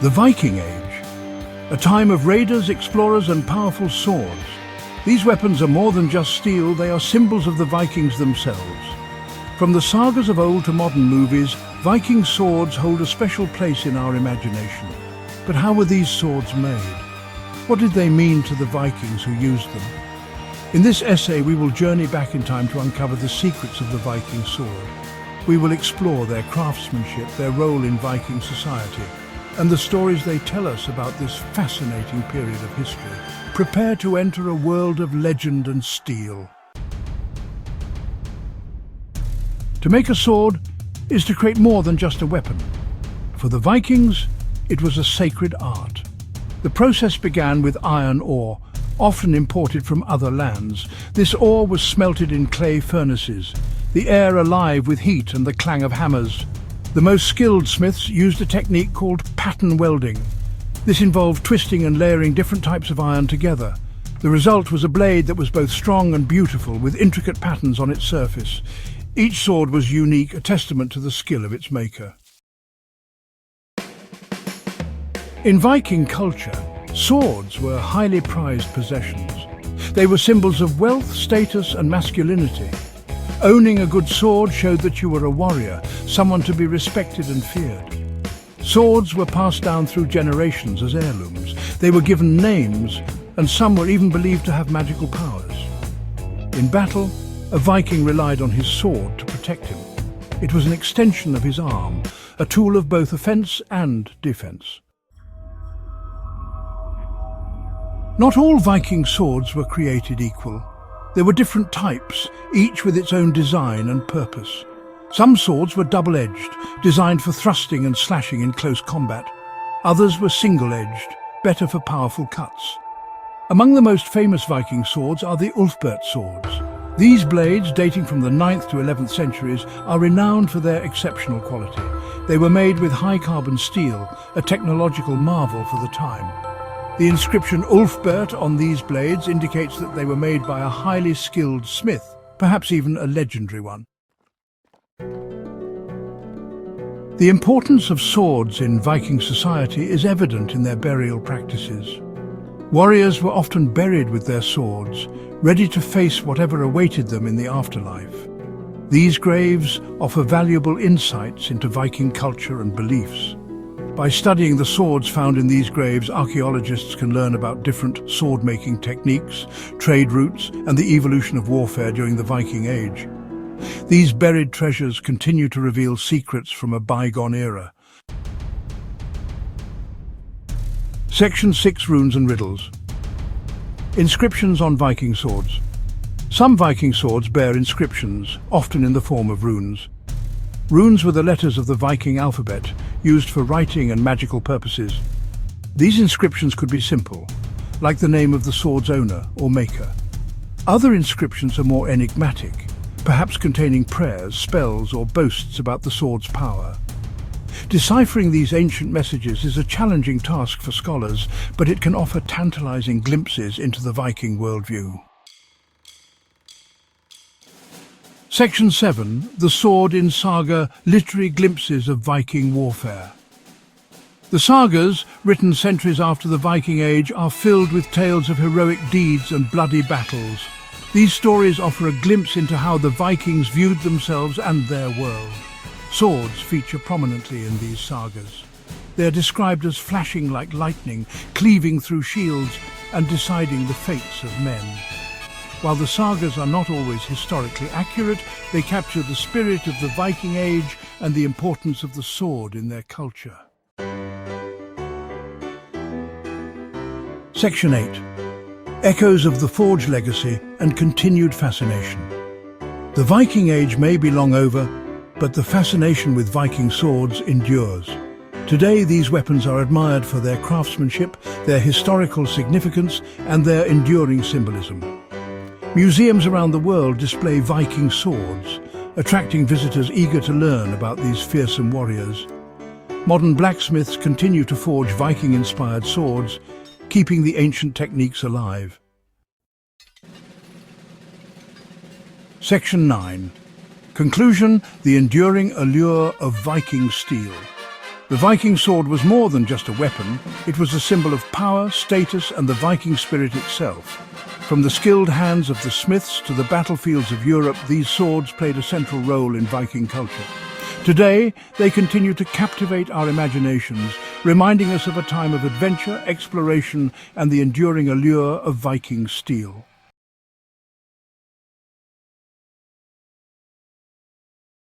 The Viking Age, a time of raiders, explorers and powerful swords. These weapons are more than just steel, they are symbols of the Vikings themselves. From the sagas of old to modern movies, Viking swords hold a special place in our imagination. But how were these swords made? What did they mean to the Vikings who used them? In this essay, we will journey back in time to uncover the secrets of the Viking sword. We will explore their craftsmanship, their role in Viking society, and the stories they tell us about this fascinating period of history. Prepare to enter a world of legend and steel. To make a sword is to create more than just a weapon. For the Vikings, it was a sacred art. The process began with iron ore, often imported from other lands. This ore was smelted in clay furnaces, the air alive with heat and the clang of hammers. The most skilled smiths used a technique called pattern welding. This involved twisting and layering different types of iron together. The result was a blade that was both strong and beautiful, with intricate patterns on its surface. Each sword was unique, a testament to the skill of its maker. In Viking culture, swords were highly prized possessions. They were symbols of wealth, status and masculinity. Owning a good sword showed that you were a warrior, someone to be respected and feared. Swords were passed down through generations as heirlooms. They were given names, and some were even believed to have magical powers. In battle, a Viking relied on his sword to protect him. It was an extension of his arm, a tool of both offense and defense. Not all Viking swords were created equal. There were different types, each with its own design and purpose. Some swords were double-edged, designed for thrusting and slashing in close combat. Others were single-edged, better for powerful cuts. Among the most famous Viking swords are the Ulfberht swords. These blades, dating from the 9th to 11th centuries, are renowned for their exceptional quality. They were made with high-carbon steel, a technological marvel for the time. The inscription Ulfberht on these blades indicates that they were made by a highly skilled smith, perhaps even a legendary one. The importance of swords in Viking society is evident in their burial practices. Warriors were often buried with their swords, ready to face whatever awaited them in the afterlife. These graves offer valuable insights into Viking culture and beliefs. By studying the swords found in these graves, archaeologists can learn about different sword-making techniques, trade routes, and the evolution of warfare during the Viking Age. These buried treasures continue to reveal secrets from a bygone era. Section 6: Runes and Riddles. Inscriptions on Viking swords. Some Viking swords bear inscriptions, often in the form of runes. Runes were the letters of the Viking alphabet, used for writing and magical purposes. These inscriptions could be simple, like the name of the sword's owner or maker. Other inscriptions are more enigmatic, perhaps containing prayers, spells, or boasts about the sword's power. Deciphering these ancient messages is a challenging task for scholars, but it can offer tantalizing glimpses into the Viking worldview. Section 7: The Sword in Saga, Literary Glimpses of Viking Warfare. The sagas, written centuries after the Viking Age, are filled with tales of heroic deeds and bloody battles. These stories offer a glimpse into how the Vikings viewed themselves and their world. Swords feature prominently in these sagas. They are described as flashing like lightning, cleaving through shields, and deciding the fates of men. While the sagas are not always historically accurate, they capture the spirit of the Viking Age and the importance of the sword in their culture. Section 8: Echoes of the Forge Legacy and Continued Fascination. The Viking Age may be long over, but the fascination with Viking swords endures. Today, these weapons are admired for their craftsmanship, their historical significance, and their enduring symbolism. Museums around the world display Viking swords, attracting visitors eager to learn about these fearsome warriors. Modern blacksmiths continue to forge Viking-inspired swords, keeping the ancient techniques alive. Section 9: Conclusion: The enduring allure of Viking steel. The Viking sword was more than just a weapon. It was a symbol of power, status, and the Viking spirit itself. From the skilled hands of the smiths to the battlefields of Europe, these swords played a central role in Viking culture. Today, they continue to captivate our imaginations, reminding us of a time of adventure, exploration, and the enduring allure of Viking steel.